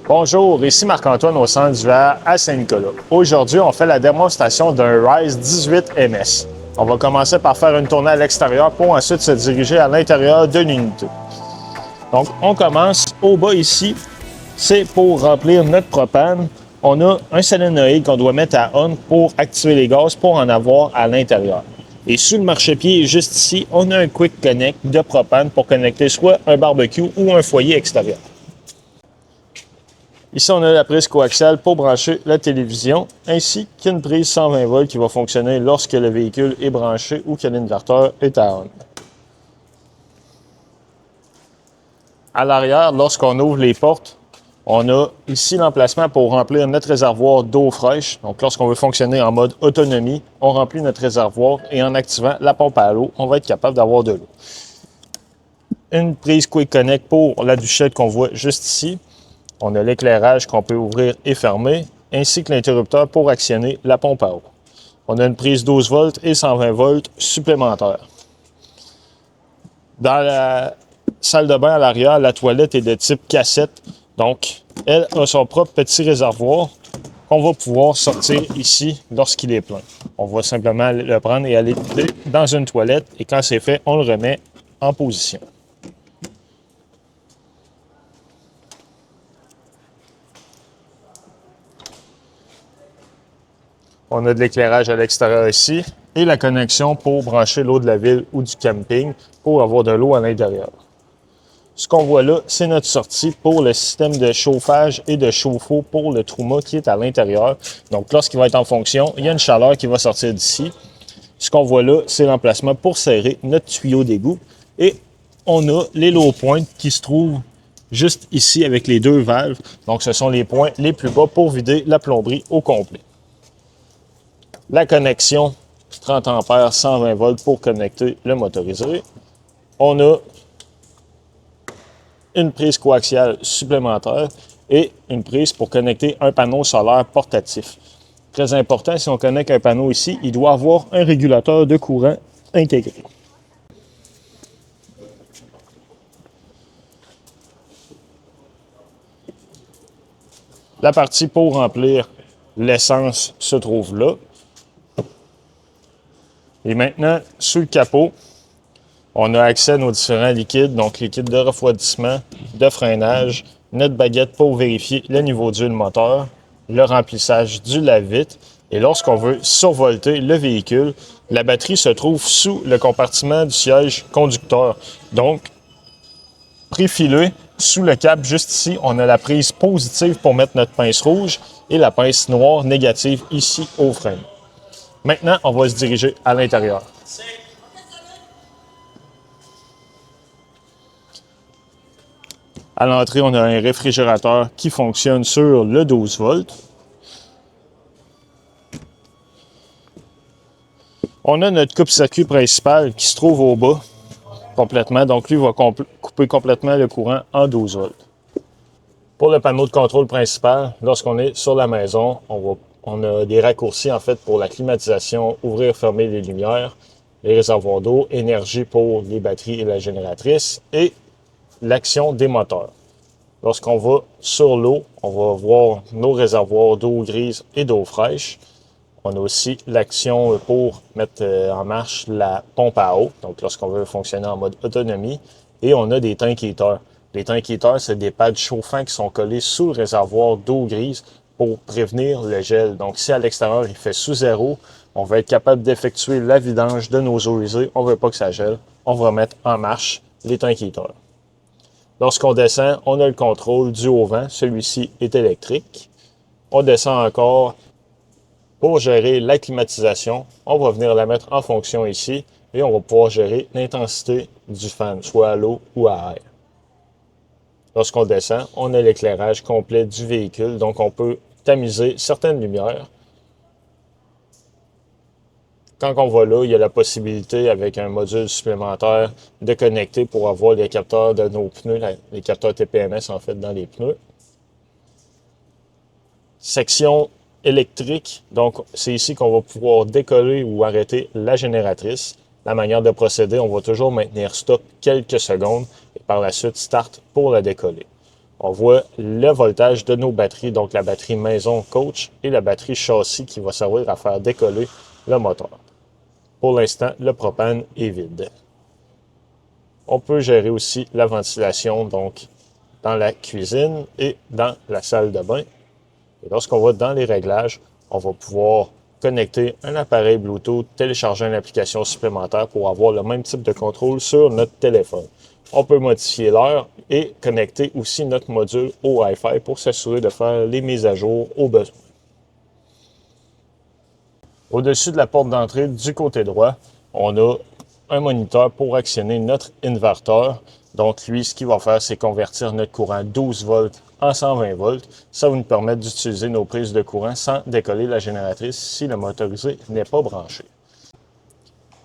Bonjour, ici Marc-Antoine au centre d'hiver à Saint-Nicolas. Aujourd'hui, on fait la démonstration d'un Rise 18MS. On va commencer par faire une tournée à l'extérieur pour ensuite se diriger à l'intérieur de l'unité. Donc, on commence au bas ici. C'est pour remplir notre propane. On a un solénoïde qu'on doit mettre à on pour activer les gaz pour en avoir à l'intérieur. Et sous le marchepied, juste ici, on a un Quick Connect de propane pour connecter soit un barbecue ou un foyer extérieur. Ici, on a la prise coaxiale pour brancher la télévision, ainsi qu'une prise 120 volts qui va fonctionner lorsque le véhicule est branché ou que l'inverteur est à on. À l'arrière, lorsqu'on ouvre les portes, on a ici l'emplacement pour remplir notre réservoir d'eau fraîche. Donc, lorsqu'on veut fonctionner en mode autonomie, on remplit notre réservoir et en activant la pompe à l'eau, on va être capable d'avoir de l'eau. Une prise Quick Connect pour la douchette qu'on voit juste ici. On a l'éclairage qu'on peut ouvrir et fermer, ainsi que l'interrupteur pour actionner la pompe à eau. On a une prise 12 volts et 120 volts supplémentaires. Dans la salle de bain à l'arrière, la toilette est de type cassette. Donc, elle a son propre petit réservoir qu'on va pouvoir sortir ici lorsqu'il est plein. On va simplement le prendre et aller dans une toilette. Et quand c'est fait, on le remet en position. On a de l'éclairage à l'extérieur ici et la connexion pour brancher l'eau de la ville ou du camping pour avoir de l'eau à l'intérieur. Ce qu'on voit là, c'est notre sortie pour le système de chauffage et de chauffe-eau pour le Truma qui est à l'intérieur. Donc, lorsqu'il va être en fonction, il y a une chaleur qui va sortir d'ici. Ce qu'on voit là, c'est l'emplacement pour serrer notre tuyau d'égout. Et on a les low points qui se trouvent juste ici avec les deux valves. Donc, ce sont les points les plus bas pour vider la plomberie au complet. La connexion 30 ampères 120 volts pour connecter le motorisé. On a une prise coaxiale supplémentaire et une prise pour connecter un panneau solaire portatif. Très important, si on connecte un panneau ici, il doit avoir un régulateur de courant intégré. La partie pour remplir l'essence se trouve là. Et maintenant, sous le capot, on a accès à nos différents liquides, donc liquide de refroidissement, de freinage, notre baguette pour vérifier le niveau d'huile moteur, le remplissage du lave-vitre. Et lorsqu'on veut survolter le véhicule, la batterie se trouve sous le compartiment du siège conducteur. Donc, préfilé sous le câble, juste ici, on a la prise positive pour mettre notre pince rouge et la pince noire négative ici au frein. Maintenant, on va se diriger à l'intérieur. À l'entrée, on a un réfrigérateur qui fonctionne sur le 12 volts. On a notre coupe-circuit principal qui se trouve au bas complètement. Donc, lui va couper complètement le courant en 12 volts. Pour le panneau de contrôle principal, lorsqu'on est sur la maison, on a des raccourcis en fait pour la climatisation, ouvrir, fermer les lumières, les réservoirs d'eau, énergie pour les batteries et la génératrice et l'action des moteurs. Lorsqu'on va sur l'eau, on va voir nos réservoirs d'eau grise et d'eau fraîche. On a aussi l'action pour mettre en marche la pompe à eau, donc lorsqu'on veut fonctionner en mode autonomie. Et on a des tank heaters. Les tank heaters, c'est des pads chauffants qui sont collés sous le réservoir d'eau grise pour prévenir le gel. Donc, si à l'extérieur, il fait sous zéro, on va être capable d'effectuer la vidange de nos eaux usées. On ne veut pas que ça gèle. On va mettre en marche les tank heaters. Lorsqu'on descend, on a le contrôle du haut-vent. Celui-ci est électrique. On descend encore pour gérer la climatisation. On va venir la mettre en fonction ici et on va pouvoir gérer l'intensité du fan, soit à l'eau ou à air. Lorsqu'on descend, on a l'éclairage complet du véhicule, donc on peut tamiser certaines lumières. Quand on va là, il y a la possibilité, avec un module supplémentaire, de connecter pour avoir les capteurs de nos pneus, les capteurs TPMS en fait dans les pneus. Section électrique, donc c'est ici qu'on va pouvoir décoller ou arrêter la génératrice. La manière de procéder, on va toujours maintenir stop quelques secondes et par la suite start pour la décoller. on voit le voltage de nos batteries, donc la batterie maison coach et la batterie châssis qui va servir à faire décoller le moteur. Pour l'instant, le propane est vide. On peut gérer aussi la ventilation, donc dans la cuisine et dans la salle de bain. Et lorsqu'on va dans les réglages, on va pouvoir connecter un appareil Bluetooth, télécharger une application supplémentaire pour avoir le même type de contrôle sur notre téléphone. On peut modifier l'heure et connecter aussi notre module au Wi-Fi pour s'assurer de faire les mises à jour au besoin. Au-dessus de la porte d'entrée du côté droit, on a un moniteur pour actionner notre inverteur. Donc lui, ce qu'il va faire, c'est convertir notre courant 12 volts en 120 volts. Ça va nous permettre d'utiliser nos prises de courant sans décoller la génératrice si le motorisé n'est pas branché.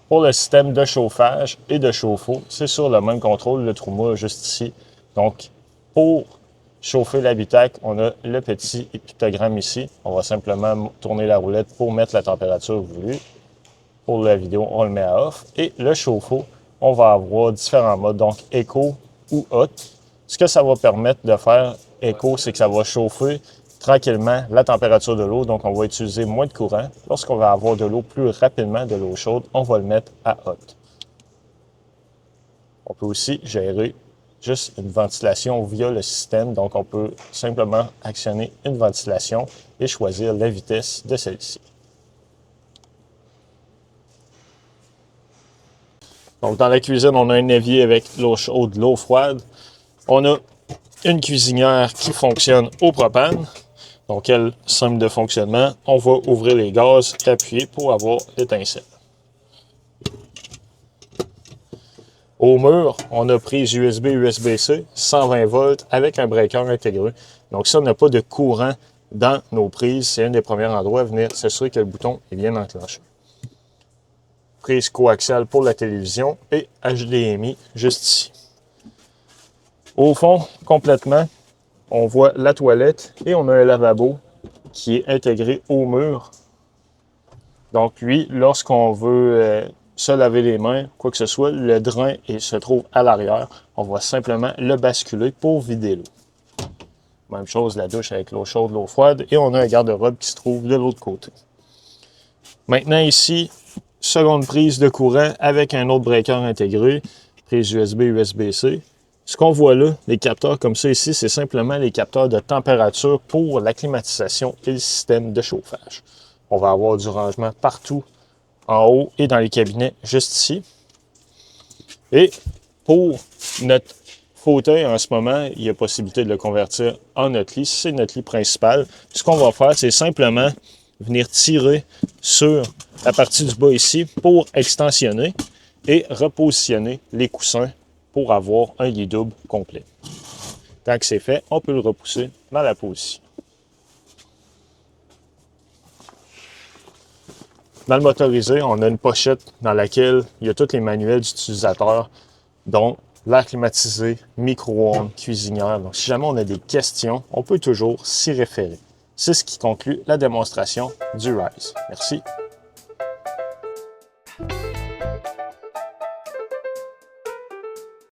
Pour le système de chauffage et de chauffe-eau, c'est sur le même contrôle, le Truma juste ici. Donc, pour chauffer l'habitacle, on a le petit pictogramme ici. On va simplement tourner la roulette pour mettre la température voulue. Pour la vidéo, on le met à off. Et le chauffe-eau, on va avoir différents modes, donc Eco ou Hot. Ce que ça va permettre de faire, Eco, c'est que ça va chauffer tranquillement la température de l'eau, donc on va utiliser moins de courant. Lorsqu'on va avoir de l'eau plus rapidement, de l'eau chaude, on va le mettre à Hot. On peut aussi gérer juste une ventilation via le système, donc on peut simplement actionner une ventilation et choisir la vitesse de celle-ci. Donc, dans la cuisine, on a un évier avec l'eau chaude, l'eau froide. On a une cuisinière qui fonctionne au propane. Donc, elle, simple de fonctionnement. On va ouvrir les gaz et appuyer pour avoir l'étincelle. Au mur, on a prise USB, USB-C, 120 volts avec un breaker intégré. Donc, si on n'a pas de courant dans nos prises, c'est un des premiers endroits à venir s'assurer que le bouton est bien enclenché. Prise coaxiale pour la télévision et HDMI juste ici. Au fond, complètement, on voit la toilette et on a un lavabo qui est intégré au mur. Donc lui, lorsqu'on veut se laver les mains, quoi que ce soit, le drain se trouve à l'arrière. On va simplement le basculer pour vider l'eau. Même chose, la douche avec l'eau chaude, l'eau froide, et on a un garde-robe qui se trouve de l'autre côté. Maintenant ici, seconde prise de courant avec un autre breaker intégré, prise USB, USB-C. Ce qu'on voit là, les capteurs comme ça ici, c'est simplement les capteurs de température pour la climatisation et le système de chauffage. On va avoir du rangement partout, en haut et dans les cabinets, juste ici. Et pour notre fauteuil, en ce moment, il y a possibilité de le convertir en notre lit. C'est notre lit principal. Ce qu'on va faire, c'est simplement venir tirer sur la partie du bas ici pour extensionner et repositionner les coussins pour avoir un lit double complet. Tant que c'est fait, on peut le repousser dans la position. Dans le motorisé, on a une pochette dans laquelle il y a tous les manuels d'utilisateurs, dont l'air climatisé, micro-ondes, cuisinière. Donc, si jamais on a des questions, on peut toujours s'y référer. C'est ce qui conclut la démonstration du Rise. Merci.